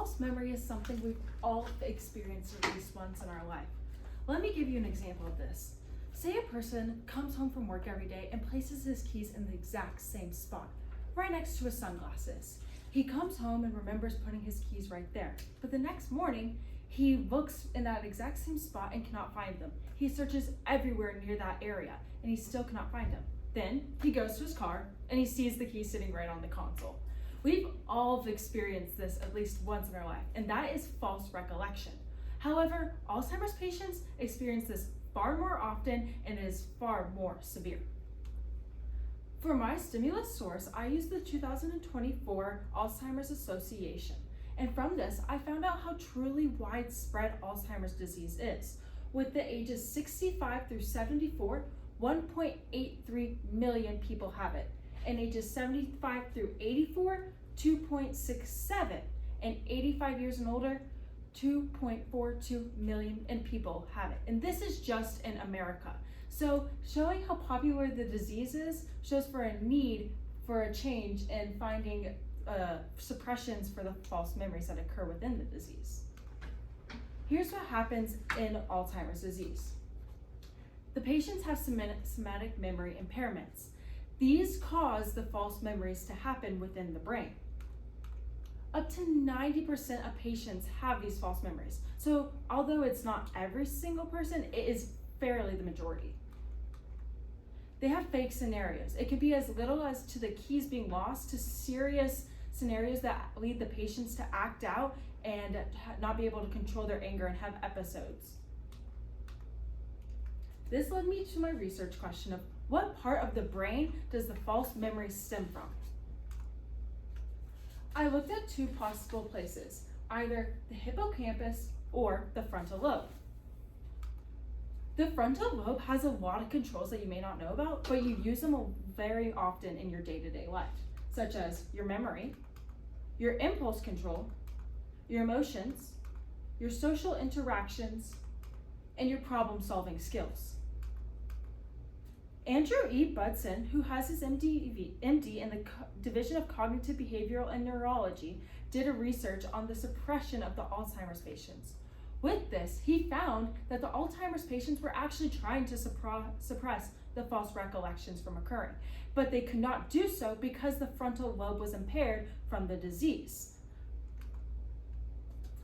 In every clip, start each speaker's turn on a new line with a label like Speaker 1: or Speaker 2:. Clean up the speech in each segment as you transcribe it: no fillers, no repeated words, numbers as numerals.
Speaker 1: false memory is something we've all experienced at least once in our life. Let me give you an example of this. Say a person comes home from work every day and places his keys in the exact same spot, right next to his sunglasses. He comes home and remembers putting his keys right there, but the next morning, he looks in that exact same spot and cannot find them. He searches everywhere near that area and he still cannot find them. Then he goes to his car and he sees the key sitting right on the console. We've all experienced this at least once in our life, and that is false recollection. However, Alzheimer's patients experience this far more often and it is far more severe. For my stimulus source, I used the 2024 Alzheimer's Association. And from this, I found out how truly widespread Alzheimer's disease is. With the ages 65 through 74, 1.83 million people have it. And ages 75 through 84, 2.67. And 85 years and older, 2.42 million people have it. And this is just in America. So showing how popular the disease is shows for a need for a change in finding suppressions for the false memories that occur within the disease. Here's what happens in Alzheimer's disease. The patients have somatic memory impairments. These cause the false memories to happen within the brain. Up to 90% of patients have these false memories. So although it's not every single person, it is fairly the majority. They have fake scenarios. It could be as little as to the keys being lost to serious scenarios that lead the patients to act out and not be able to control their anger and have episodes. This led me to my research question of what part of the brain does the false memory stem from? I looked at two possible places, either the hippocampus or the frontal lobe. The frontal lobe has a lot of controls that you may not know about, but you use them very often in your day-to-day life, such as your memory, your impulse control, your emotions, your social interactions, and your problem-solving skills. Andrew E. Budson, who has his MD in the Division of Cognitive Behavioral and Neurology, did a research on the suppression of the Alzheimer's patients. With this, he found that the Alzheimer's patients were actually trying to suppress the false recollections from occurring, but they could not do so because the frontal lobe was impaired from the disease.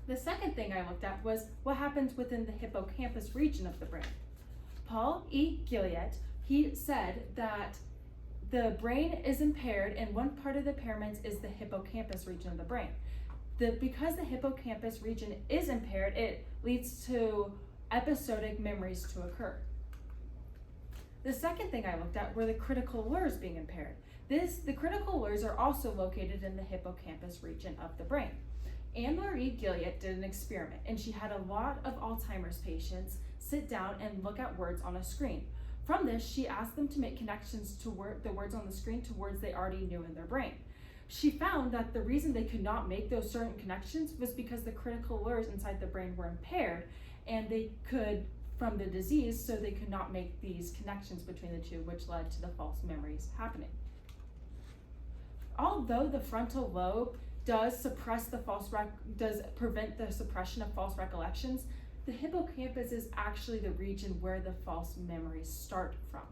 Speaker 1: The second thing I looked at was what happens within the hippocampus region of the brain. Paul E. Gilliatt, he said that the brain is impaired and one part of the impairment is the hippocampus region of the brain. Because the hippocampus region is impaired, it leads to episodic memories to occur. The second thing I looked at were the critical lures being impaired. The critical lures are also located in the hippocampus region of the brain. Anne-Marie Gilliatt did an experiment, and she had a lot of Alzheimer's patients sit down and look at words on a screen. From this, she asked them to make connections to the words on the screen to words they already knew in their brain. She found that the reason they could not make those certain connections was because the critical lures inside the brain were impaired and they could, from the disease, so they could not make these connections between the two, which led to the false memories happening. Although the frontal lobe does prevent the suppression of false recollections, the hippocampus is actually the region where the false memories start from.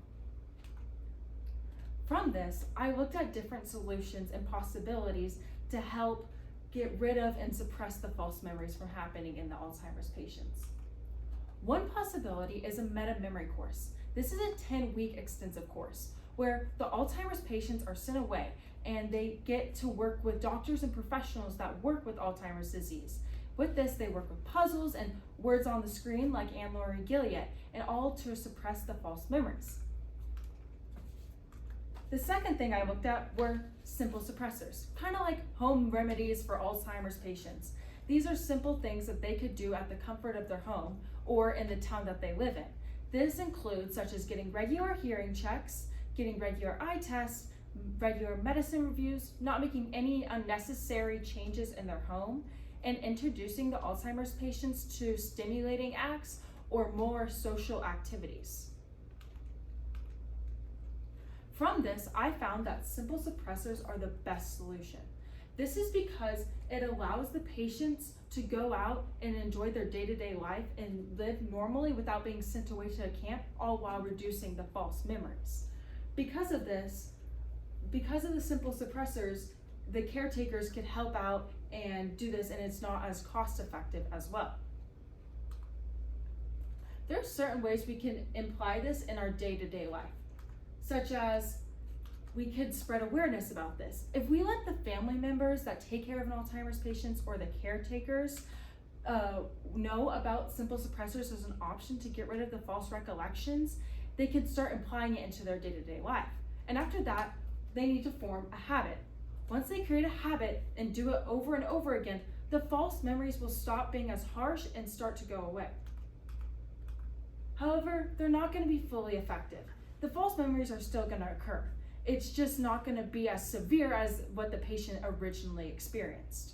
Speaker 1: From this, I looked at different solutions and possibilities to help get rid of and suppress the false memories from happening in the Alzheimer's patients. One possibility is a meta-memory course. This is a 10-week extensive course where the Alzheimer's patients are sent away and they get to work with doctors and professionals that work with Alzheimer's disease. With this, they work with puzzles and words on the screen like Anne-Marie Gilliatt, and all to suppress the false memories. The second thing I looked at were simple suppressors, kind of like home remedies for Alzheimer's patients. These are simple things that they could do at the comfort of their home or in the town that they live in. This includes such as getting regular hearing checks, getting regular eye tests, regular medicine reviews, not making any unnecessary changes in their home, and introducing the Alzheimer's patients to stimulating acts or more social activities. From this, I found that simple suppressors are the best solution. This is because it allows the patients to go out and enjoy their day-to-day life and live normally without being sent away to a camp, all while reducing the false memories. Because of this, because of the simple suppressors, the caretakers could help out and do this, and it's not as cost effective as well. There are certain ways we can imply this in our day-to-day life, such as we could spread awareness about this. If we let the family members that take care of an Alzheimer's patient or the caretakers know about simple suppressors as an option to get rid of the false recollections, they could start applying it into their day-to-day life. And after that, they need to form a habit. Once they create a habit and do it over and over again, the false memories will stop being as harsh and start to go away. However, they're not going to be fully effective. The false memories are still going to occur. It's just not going to be as severe as what the patient originally experienced.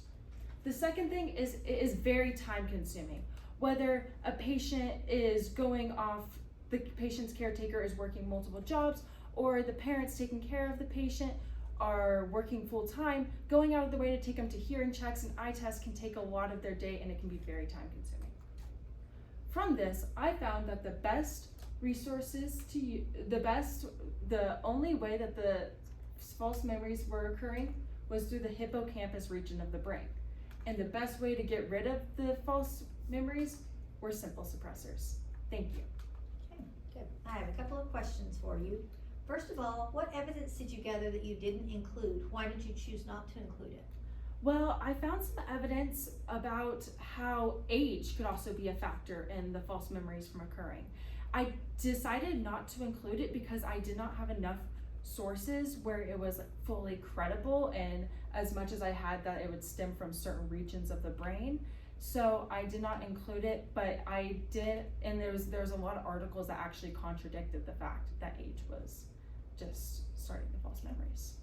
Speaker 1: The second thing is it is very time consuming. Whether a patient is going off, the patient's caretaker is working multiple jobs, or the parents taking care of the patient are working full time, going out of the way to take them to hearing checks and eye tests can take a lot of their day, and it can be very time consuming. From this, I found that the best resources to use, the only way that the false memories were occurring was through the hippocampus region of the brain. And the best way to get rid of the false memories were simple suppressors. Thank you.
Speaker 2: Okay, good. I have a couple of questions for you. First of all, what evidence did you gather that you didn't include? Why did you choose not to include it?
Speaker 1: Well, I found some evidence about how age could also be a factor in the false memories from occurring. I decided not to include it because I did not have enough sources where it was fully credible, and as much as I had that it would stem from certain regions of the brain. So I did not include it, but I did, and there was a lot of articles that actually contradicted the fact that age was just starting the false memories.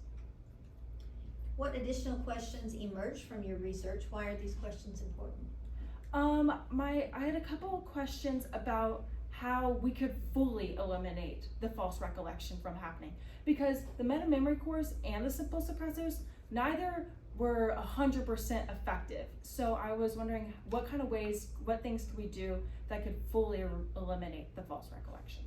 Speaker 2: What additional questions emerged from your research? Why are these questions important?
Speaker 1: I had a couple of questions about how we could fully eliminate the false recollection from happening, because the meta-memory cores and the simple suppressors, neither were 100% effective. So I was wondering what kind of ways, what things could we do that could fully eliminate the false recollection?